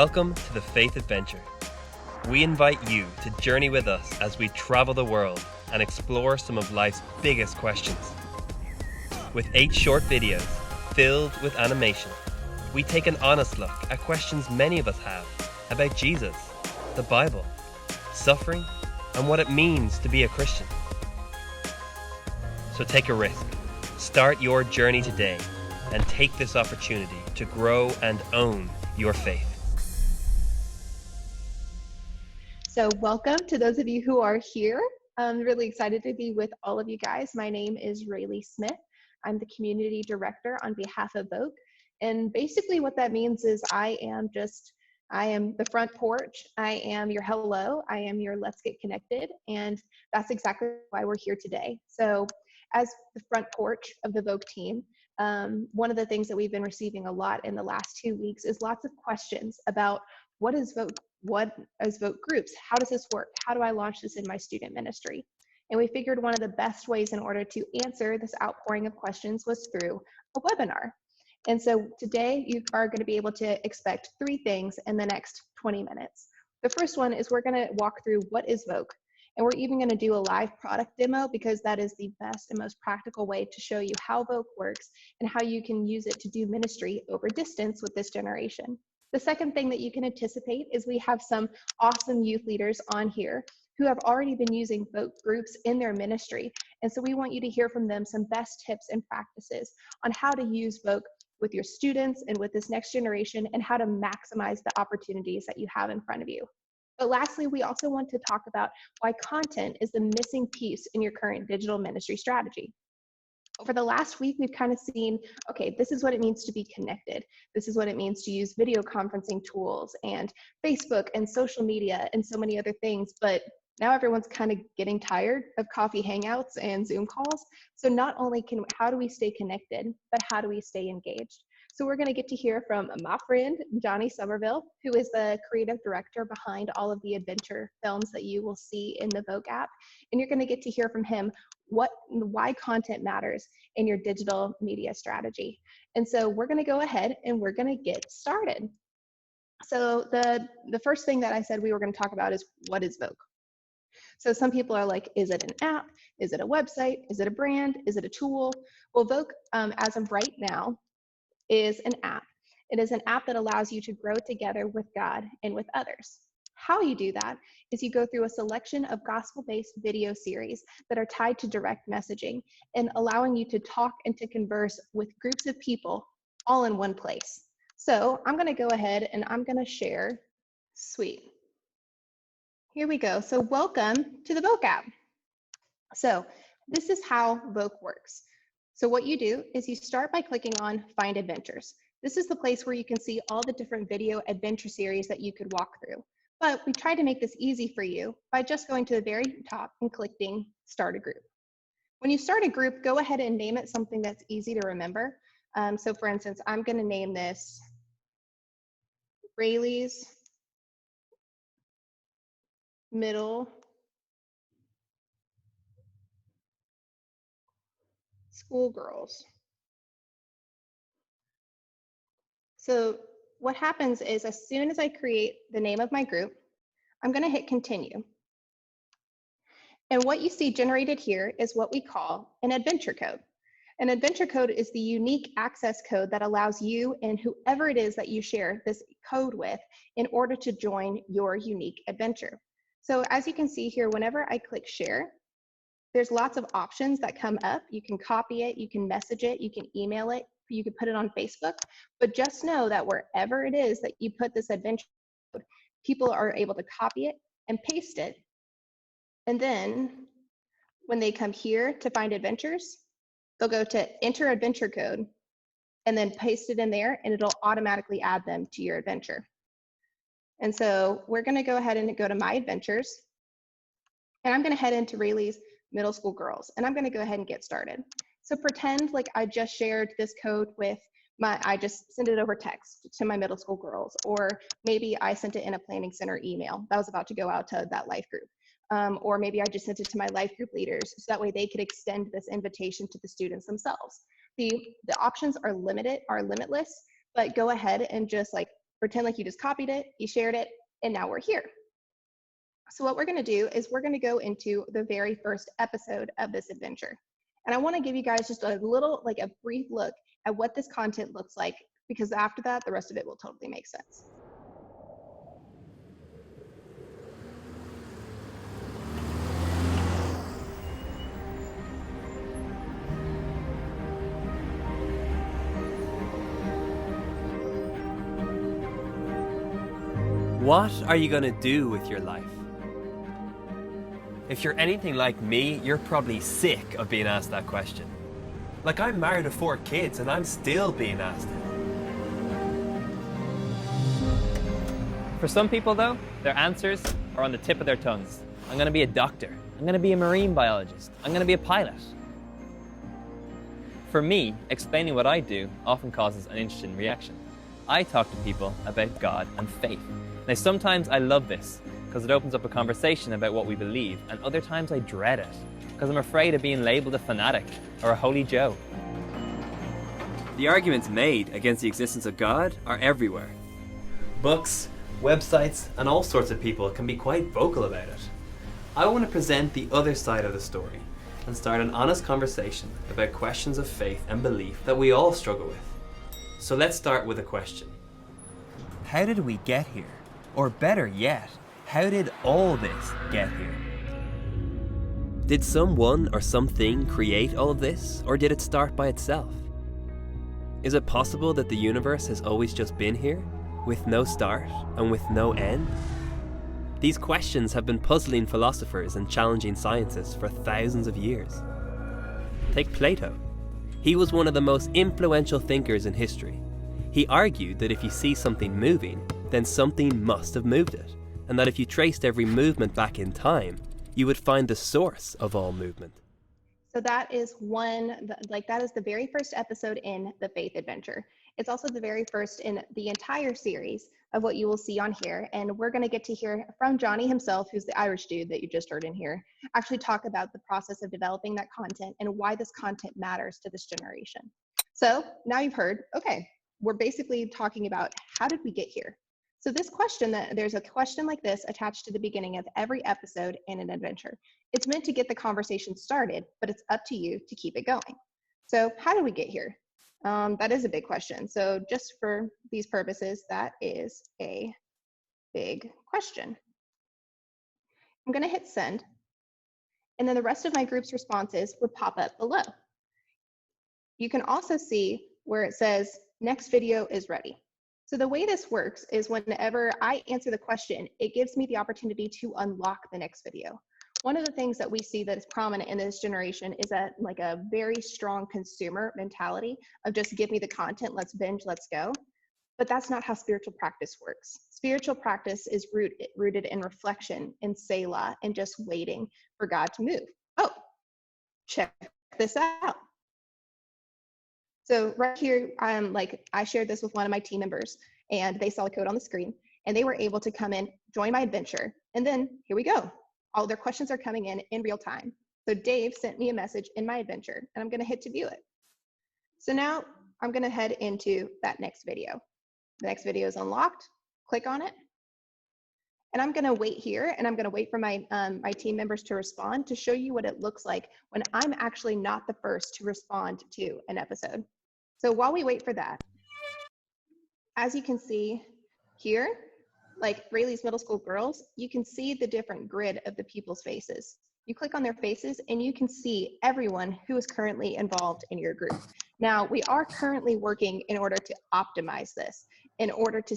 Welcome to the Faith Adventure. We invite you to journey with us as we travel the world and explore some of life's biggest questions. With 8 short videos filled with animation, we take an honest look at questions many of us have about Jesus, the Bible, suffering, and what it means to be a Christian. So take a risk, start your journey today, and take this opportunity to grow and own your faith. So welcome to those of you who are here. I'm really excited to be with all of you guys. My name is Rayleigh Smith. I'm the community director on behalf of Voke. And basically what that means is I am the front porch. I am your hello. I am your let's get connected. And that's exactly why we're here today. So as the front porch of the Voke team, one of the things that we've been receiving a lot in the last 2 weeks is lots of questions about what is Voke Groups? How does this work? How do I launch this in my student ministry? And we figured one of the best ways in order to answer this outpouring of questions was through a webinar. And so today you are going to be able to expect 3 things in the next 20 minutes. The first one is we're going to walk through what is Voke. And we're even going to do a live product demo because that is the best and most practical way to show you how Voke works and how you can use it to do ministry over distance with this generation. The second thing that you can anticipate is we have some awesome youth leaders on here who have already been using Voke Groups in their ministry. And so we want you to hear from them some best tips and practices on how to use Voke with your students and with this next generation and how to maximize the opportunities that you have in front of you. But lastly, we also want to talk about why content is the missing piece in your current digital ministry strategy. Over the last week, we've kind of seen, okay, this is what it means to be connected. This is what it means to use video conferencing tools and Facebook and social media and so many other things. But now everyone's kind of getting tired of coffee hangouts and Zoom calls. So not only how do we stay connected, but how do we stay engaged? So we're going to get to hear from my friend, Johnny Somerville, who is the creative director behind all of the adventure films that you will see in the Voke app. And you're going to get to hear from him why content matters in your digital media strategy. And so we're going to go ahead and we're going to get started. So the first thing that I said we were going to talk about is what is Voke? So some people are like, is it an app? Is it a website? Is it a brand? Is it a tool? Well, Voke, as of right now, is an app. It is an app that allows you to grow together with God and with others. How you do that is you go through a selection of gospel-based video series that are tied to direct messaging and allowing you to talk and to converse with groups of people all in one place. So I'm going to go ahead and I'm going to share. Sweet. Here we go. So welcome to the Voke app. So this is how Voke works. So what you do is you start by clicking on Find Adventures. This is the place where you can see all the different video adventure series that you could walk through. But we tried to make this easy for you by just going to the very top and clicking Start a Group. When you start a group, go ahead and name it something that's easy to remember. So for instance, I'm going to name this Rayleigh's Middle School Girls. So what happens is as soon as I create the name of my group, I'm going to hit continue. And what you see generated here is what we call an adventure code. An adventure code is the unique access code that allows you and whoever it is that you share this code with in order to join your unique adventure. So as you can see here, whenever I click share, there's lots of options that come up. You can copy it, you can message it, you can email it, you can put it on Facebook, but just know that wherever it is that you put this adventure code, people are able to copy it and paste it. And then when they come here to find adventures, they'll go to enter adventure code and then paste it in there and it'll automatically add them to your adventure. And so we're going to go ahead and go to my adventures and I'm going to head into Rayleigh's Middle School Girls and I'm going to go ahead and get started. So pretend like I just shared this code with I just sent it over text to my middle school girls, or maybe I sent it in a planning center email that was about to go out to that life group. Or maybe I just sent it to my life group leaders so that way they could extend this invitation to the students themselves. The options are limitless, but go ahead and just like Pretend like you just copied it, you shared it, and now we're here. So what we're going to do is we're going to go into the very first episode of this adventure. And I want to give you guys just a little, like a brief look at what this content looks like, because after that, the rest of it will totally make sense. What are you gonna do with your life? If you're anything like me, you're probably sick of being asked that question. Like, I'm married to 4 kids and I'm still being asked it. For some people, though, their answers are on the tip of their tongues. I'm going to be a doctor. I'm going to be a marine biologist. I'm going to be a pilot. For me, explaining what I do often causes an interesting reaction. I talk to people about God and faith. Now, sometimes I love this because it opens up a conversation about what we believe, and other times I dread it because I'm afraid of being labeled a fanatic or a holy Joe. The arguments made against the existence of God are everywhere. Books, websites, and all sorts of people can be quite vocal about it. I want to present the other side of the story and start an honest conversation about questions of faith and belief that we all struggle with. So let's start with a question. How did we get here? Or better yet, how did all this get here? Did someone or something create all of this, or did it start by itself? Is it possible that the universe has always just been here, with no start and with no end? These questions have been puzzling philosophers and challenging scientists for thousands of years. Take Plato. He was one of the most influential thinkers in history. He argued that if you see something moving, then something must have moved it, and that if you traced every movement back in time, you would find the source of all movement. So that is that is the very first episode in the Faith Adventure. It's also the very first in the entire series of what you will see on here. And we're going to get to hear from Johnny himself, who's the Irish dude that you just heard in here, actually talk about the process of developing that content and why this content matters to this generation. So now you've heard, okay, we're basically talking about how did we get here? So this question, there's a question like this attached to the beginning of every episode in an adventure. It's meant to get the conversation started, but it's up to you to keep it going. So how did we get here? That is a big question. So just for these purposes, that is a big question. I'm going to hit send, and then the rest of my group's responses would pop up below. You can also see where it says next video is ready. So the way this works is whenever I answer the question, it gives me the opportunity to unlock the next video. One of the things that we see that is prominent in this generation is a very strong consumer mentality of just give me the content, let's binge, let's go. But that's not how spiritual practice works. Spiritual practice is rooted in reflection, in Selah, and just waiting for God to move. Oh, check this out. So right here, I shared this with one of my team members, and they saw the code on the screen, and they were able to come in, join my adventure, and then here we go. All their questions are coming in real time. So Dave sent me a message in my adventure, and I'm gonna hit to view it. So now I'm gonna head into that next video. The next video is unlocked, click on it, and I'm gonna wait here, and I'm gonna wait for my team members to respond to show you what it looks like when I'm actually not the first to respond to an episode. So while we wait for that, as you can see here, like Rayleigh's middle school girls, you can see the different grid of the people's faces. You click on their faces and you can see everyone who is currently involved in your group. Now, we are currently working in order to optimize this, in order to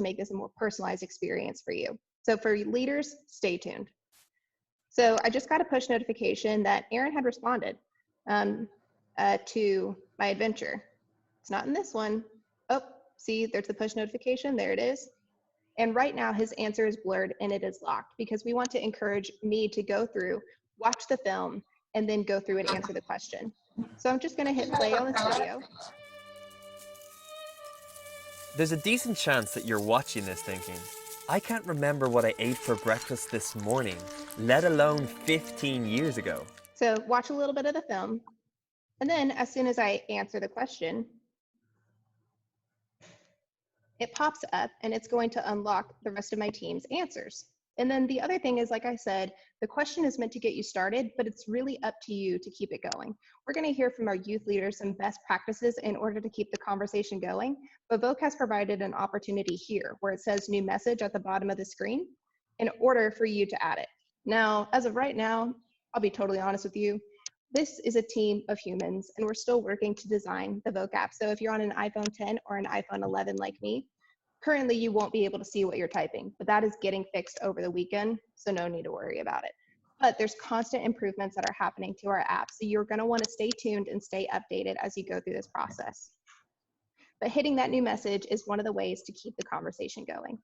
make this a more personalized experience for you. So for leaders, stay tuned. So I just got a push notification that Aaron had responded to my adventure. It's not in this one. Oh, see, there's the push notification. There it is. And right now his answer is blurred and it is locked because we want to encourage me to go through, watch the film, and then go through and answer the question. So I'm just going to hit play on this video. There's a decent chance that you're watching this thinking, I can't remember what I ate for breakfast this morning, let alone 15 years ago. So watch a little bit of the film. And then as soon as I answer the question, it pops up and it's going to unlock the rest of my team's answers. And then the other thing is, like I said, the question is meant to get you started, but it's really up to you to keep it going. We're going to hear from our youth leaders some best practices in order to keep the conversation going, but Voke has provided an opportunity here where it says new message at the bottom of the screen in order for you to add it. Now, as of right now, I'll be totally honest with you, this is a team of humans and we're still working to design the Voke app. So if you're on an iPhone 10 or an iPhone 11 like me, currently you won't be able to see what you're typing, but that is getting fixed over the weekend, so no need to worry about it. But there's constant improvements that are happening to our app, so you're going to want to stay tuned and stay updated as you go through this process. But hitting that new message is one of the ways to keep the conversation going.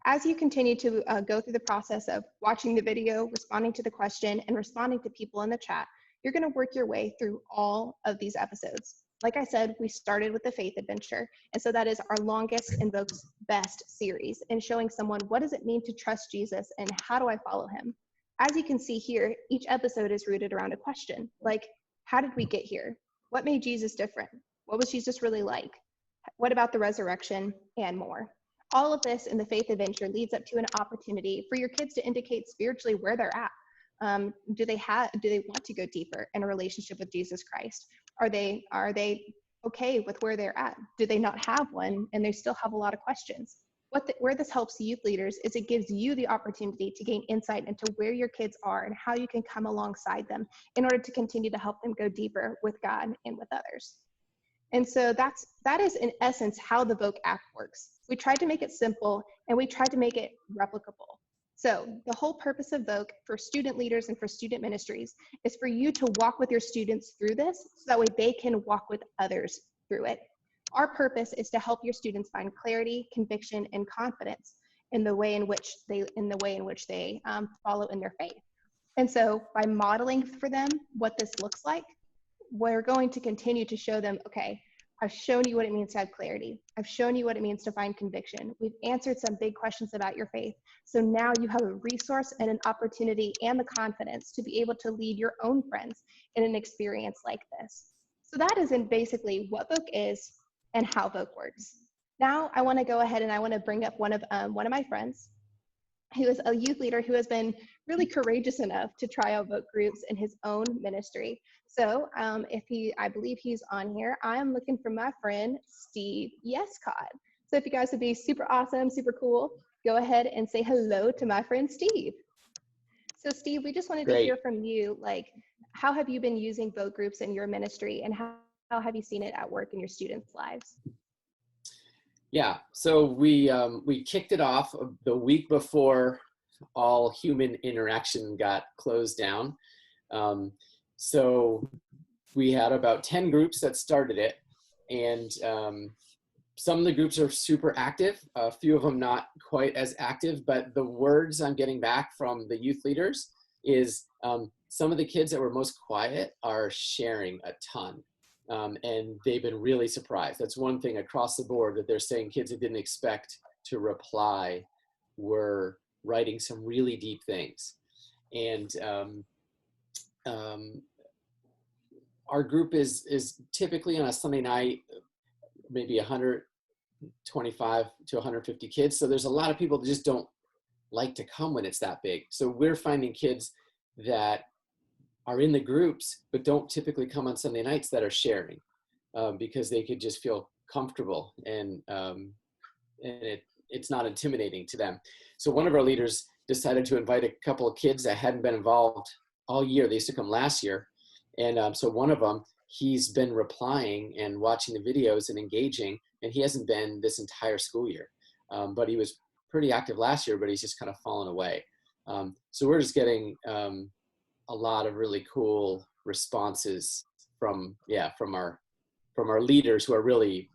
As you continue to go through the process of watching the video, responding to the question, and responding to people in the chat, you're going to work your way through all of these episodes. Like I said, we started with the faith adventure, and so that is our longest and Voke's best series in showing someone what does it mean to trust Jesus and how do I follow him. As you can see here, each episode is rooted around a question, like how did we get here? What made Jesus different? What was Jesus really like? What about the resurrection? And more. All of this in the faith adventure leads up to an opportunity for your kids to indicate spiritually where they're at. Do they want to go deeper in a relationship with Jesus Christ? Are they okay with where they're at? Do they not have one and they still have a lot of questions? Where this helps youth leaders is it gives you the opportunity to gain insight into where your kids are and how you can come alongside them in order to continue to help them go deeper with God and with others. And so that is in essence how the Voke app works. We tried to make it simple and we tried to make it replicable. So the whole purpose of Voke for student leaders and for student ministries is for you to walk with your students through this so that way they can walk with others through it. Our purpose is to help your students find clarity, conviction, and confidence in the way in which they follow in their faith. And so by modeling for them what this looks like, we're going to continue to show them, okay, I've shown you what it means to have clarity. I've shown you what it means to find conviction. We've answered some big questions about your faith. So now you have a resource and an opportunity and the confidence to be able to lead your own friends in an experience like this. So that is in basically what Voke is and how Voke works. Now I want to go ahead and I want to bring up one of my friends who is a youth leader who has been really courageous enough to try out Voke Groups in his own ministry. So I believe he's on here. I am looking for my friend, Steve Yescott. So if you guys would be super awesome, super cool, go ahead and say hello to my friend, Steve. So Steve, we just wanted to hear from you, like, how have you been using Voke Groups in your ministry and how have you seen it at work in your students' lives? Yeah, so we kicked it off the week before all human interaction got closed down. So we had about 10 groups that started it, and some of the groups are super active, a few of them not quite as active, but the words I'm getting back from the youth leaders is some of the kids that were most quiet are sharing a ton. And they've been really surprised. That's one thing across the board that they're saying kids that didn't expect to reply were writing some really deep things. And our group is typically on a Sunday night, maybe 125 to 150 kids. So there's a lot of people that just don't like to come when it's that big. So we're finding kids that are in the groups, but don't typically come on Sunday nights that are sharing because they could just feel comfortable and it's not intimidating to them. So one of our leaders decided to invite a couple of kids that hadn't been involved all year. They used to come last year. And so one of them, he's been replying and watching the videos and engaging, and he hasn't been this entire school year. But he was pretty active last year, but he's just kind of fallen away. So we're just getting a lot of really cool responses from our leaders who are really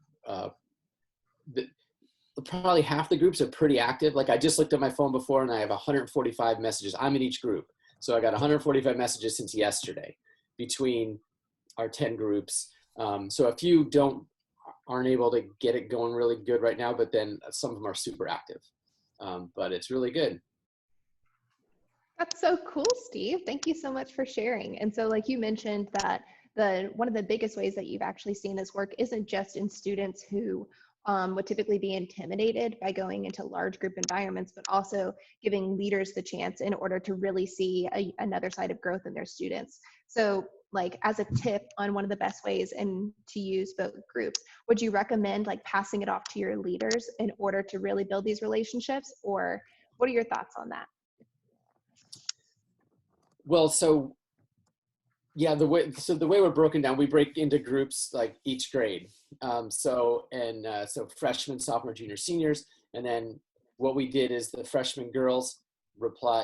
probably half the groups are pretty active. Like I just looked at my phone before and I have 145 messages. I'm in each group. So I got 145 messages since yesterday between our 10 groups. So a few aren't able to get it going really good right now, but then some of them are super active. But it's really good. That's so cool, Steve. Thank you so much for sharing. And so like you mentioned that one of the biggest ways that you've actually seen this work isn't just in students who would typically be intimidated by going into large group environments, but also giving leaders the chance in order to really see another side of growth in their students. So like as a tip on one of the best ways and to use Voke Groups, would you recommend like passing it off to your leaders in order to really build these relationships? Or what are your thoughts on that? Well, so yeah, the way we're broken down, we break into groups like each grade. So freshmen, sophomore, junior, seniors, and then what we did is the freshman girls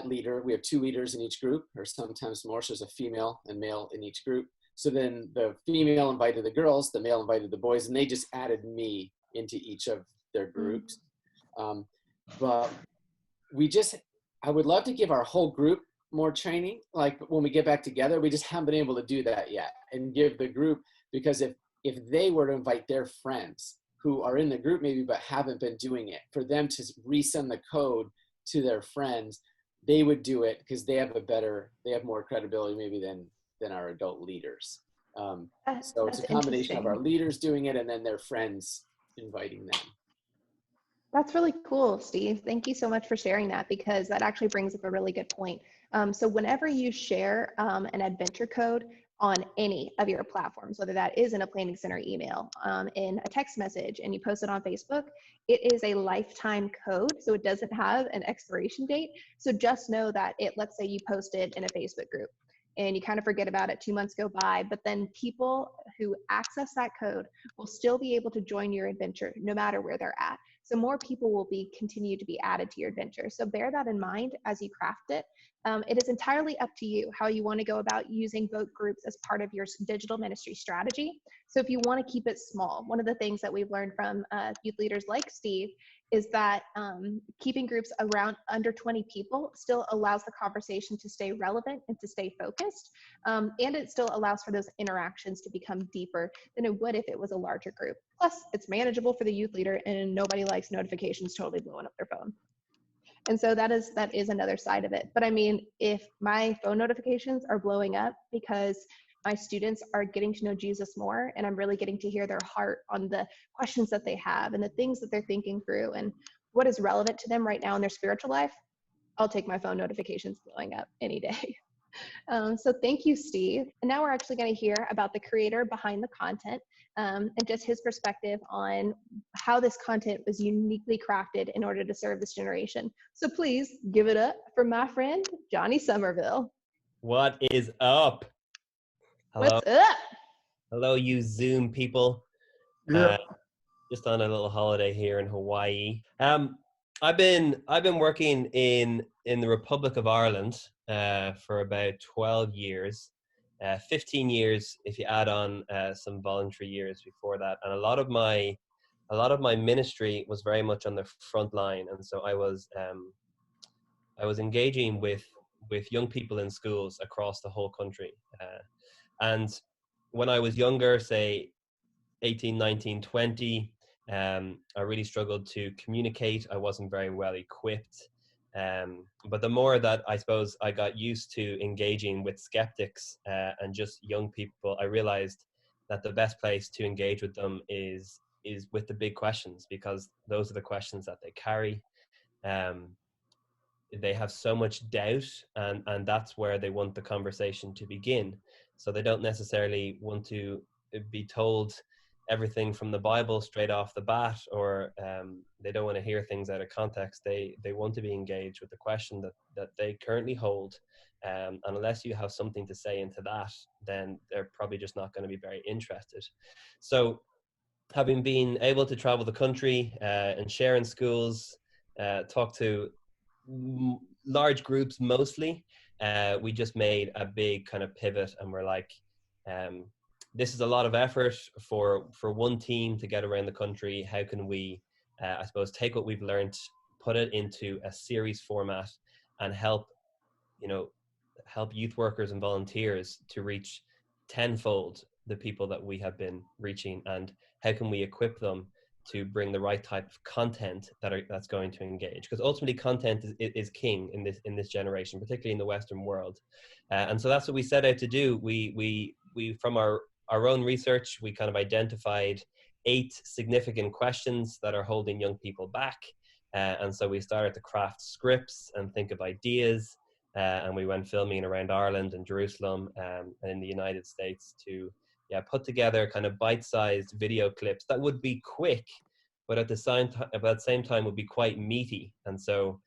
leader. We have 2 leaders in each group, or sometimes more. So there's a female and male in each group. So then the female invited the girls, the male invited the boys, and they just added me into each of their groups. But I would love to give our whole group more training. Like when we get back together, we just haven't been able to do that yet, and give the group, because if they were to invite their friends who are in the group maybe but haven't been doing it, for them to resend the code to their friends, they would do it because they have more credibility maybe than our adult leaders. So it's a combination of our leaders doing it and then their friends inviting them. That's really cool, Steve. Thank you so much for sharing that, because that actually brings up a really good point. So whenever you share an adventure code on any of your platforms, whether that is in a planning center email, in a text message, and you post it on Facebook, it is a lifetime code. So it doesn't have an expiration date. So just know that let's say you posted in a Facebook group and you kind of forget about it, 2 months go by, but then people who access that code will still be able to join your adventure no matter where they're at. So more people will continue to be added to your adventure. So bear that in mind as you craft it. It is entirely up to you how you want to go about using Voke Groups as part of your digital ministry strategy. So if you want to keep it small, one of the things that we've learned from youth leaders like Steve is that keeping groups around under 20 people still allows the conversation to stay relevant and to stay focused. And it still allows for those interactions to become deeper than it would if it was a larger group. Plus, it's manageable for the youth leader, and nobody likes notifications totally blowing up their phone. And so that is another side of it. But I mean, if my phone notifications are blowing up because my students are getting to know Jesus more, and I'm really getting to hear their heart on the questions that they have and the things that they're thinking through and what is relevant to them right now in their spiritual life, I'll take my phone notifications blowing up any day. So thank you, Steve. And now we're actually going to hear about the creator behind the content and just his perspective on how this content was uniquely crafted in order to serve this generation. So please give it up for my friend, Johnny Somerville. What is up? Hello. What's up? Hello, you Zoom people. Yeah. Just on a little holiday here in Hawaii. I've been working in the Republic of Ireland for about 12 years, 15 years if you add on some voluntary years before that. And a lot of my ministry was very much on the front line, and so I was engaging with young people in schools across the whole country. And when I was younger, say 18, 19, 20, I really struggled to communicate. I wasn't very well equipped. But the more that I suppose I got used to engaging with skeptics and just young people, I realized that the best place to engage with them is with the big questions, because those are the questions that they carry. They have so much doubt, and that's where they want the conversation to begin. So they don't necessarily want to be told everything from the Bible straight off the bat, or they don't want to hear things out of context. They want to be engaged with the question that they currently hold, and unless you have something to say into that, then they're probably just not going to be very interested. So having been able to travel the country and share in schools, talk to large groups mostly, we just made a big kind of pivot, and we're like, this is a lot of effort for one team to get around the country. How can we, I suppose, take what we've learned, put it into a series format, and help youth workers and volunteers to reach tenfold the people that we have been reaching, and how can we equip them to bring the right type of content that's going to engage, because ultimately content is king in this generation, particularly in the Western world. And so that's what we set out to do. We from our own research, we kind of identified 8 significant questions that are holding young people back. And so we started to craft scripts and think of ideas. And we went filming around Ireland and Jerusalem and in the United States to put together kind of bite-sized video clips that would be quick, but at the same time would be quite meaty. And so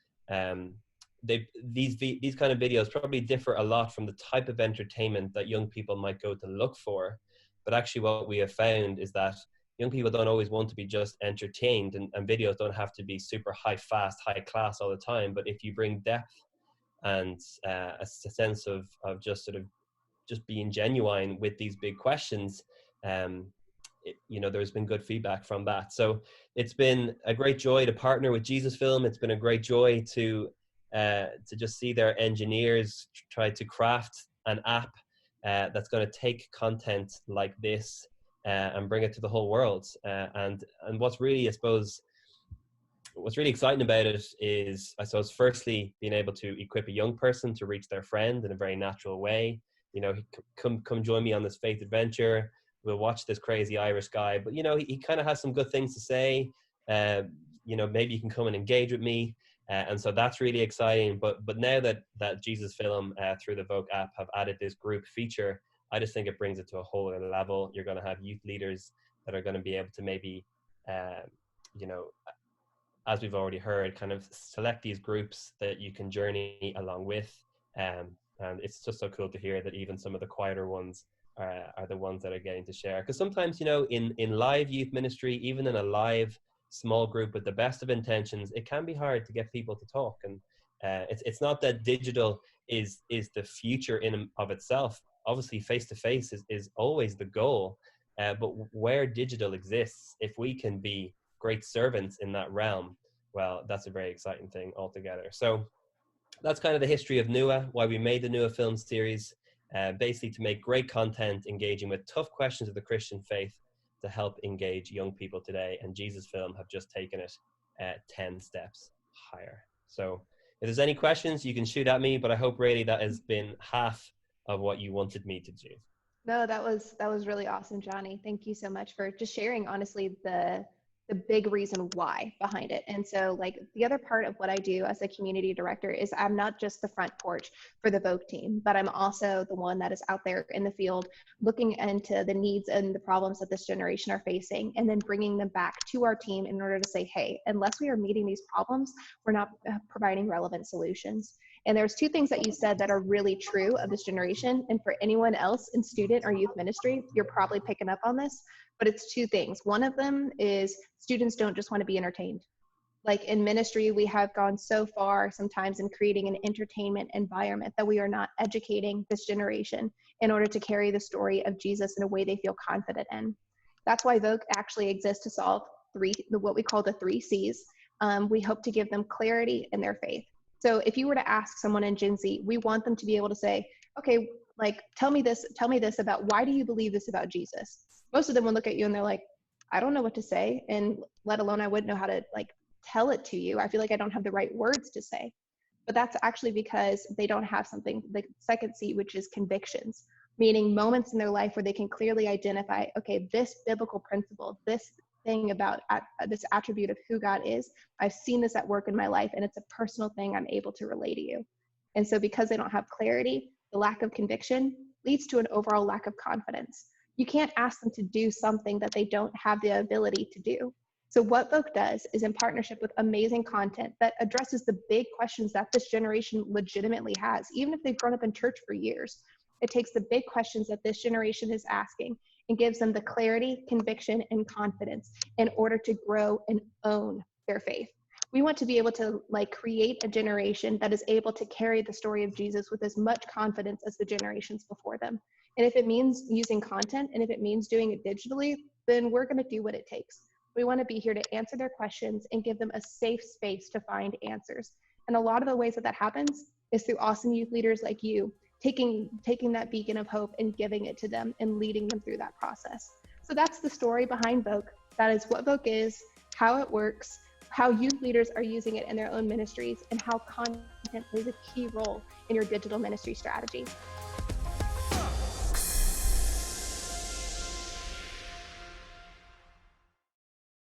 these kind of videos probably differ a lot from the type of entertainment that young people might go to look for. But actually what we have found is that young people don't always want to be just entertained, and videos don't have to be super high class all the time. But if you bring depth and a sense of just sort of just being genuine with these big questions, there's been good feedback from that. So it's been a great joy to partner with Jesus Film. It's been a great joy to just see their engineers try to craft an app that's going to take content like this and bring it to the whole world. And what's really, I suppose, what's really exciting about it is, I suppose, firstly, being able to equip a young person to reach their friend in a very natural way. Come join me on this faith adventure. We'll watch this crazy Irish guy, but he kind of has some good things to say. Maybe you can come and engage with me. And so that's really exciting. But now that Jesus Film through the Voke app have added this group feature, I just think it brings it to a whole other level. You're going to have youth leaders that are going to be able to maybe, as we've already heard, kind of select these groups that you can journey along with. And it's just so cool to hear that even some of the quieter ones are the ones that are getting to share. Because sometimes, in live youth ministry, even in a live small group with the best of intentions, it can be hard to get people to talk. And it's not that digital is the future in of itself. Obviously, face-to-face is always the goal. But where digital exists, if we can be great servants in that realm, well, that's a very exciting thing altogether. So that's kind of the history of NUA, why we made the NUA film series, basically to make great content engaging with tough questions of the Christian faith to help engage young people today. And Jesus Film have just taken it 10 steps higher. So if there's any questions, you can shoot at me, but I hope really that has been half of what you wanted me to do. No, that was really awesome, Johnny. Thank you so much for just sharing, honestly, the big reason why behind it. And so, like, the other part of what I do as a community director is I'm not just the front porch for the Voke team, but I'm also the one that is out there in the field looking into the needs and the problems that this generation are facing, and then bringing them back to our team in order to say, hey, unless we are meeting these problems, we're not providing relevant solutions. And there's 2 things that you said that are really true of this generation. And for anyone else in student or youth ministry, you're probably picking up on this, but it's 2 things. One of them is students don't just want to be entertained. Like in ministry, we have gone so far sometimes in creating an entertainment environment that we are not educating this generation in order to carry the story of Jesus in a way they feel confident in. That's why Voke actually exists to solve what we call the 3 C's. We hope to give them clarity in their faith. So if you were to ask someone in Gen Z, we want them to be able to say, okay, like, tell me this about, why do you believe this about Jesus? Most of them would look at you and they're like, I don't know what to say. And let alone I wouldn't know how to tell it to you. I feel like I don't have the right words to say. But that's actually because they don't have something, the second C, which is convictions, meaning moments in their life where they can clearly identify, okay, this biblical principle, this thing about this attribute of who God is, I've seen this at work in my life, and it's a personal thing I'm able to relate to you. And so because they don't have clarity, the lack of conviction leads to an overall lack of confidence. You can't ask them to do something that they don't have the ability to do. So what Voke does is, in partnership with amazing content that addresses the big questions that this generation legitimately has, even if they've grown up in church for years, it takes the big questions that this generation is asking and gives them the clarity, conviction, and confidence in order to grow and own their faith. We want to be able to create a generation that is able to carry the story of Jesus with as much confidence as the generations before them. And if it means using content, and if it means doing it digitally, then we're going to do what it takes. We want to be here to answer their questions and give them a safe space to find answers. And a lot of the ways that happens is through awesome youth leaders like you, taking that beacon of hope and giving it to them and leading them through that process. So that's the story behind Voke. That is what Voke is, how it works, how youth leaders are using it in their own ministries, and how content plays a key role in your digital ministry strategy.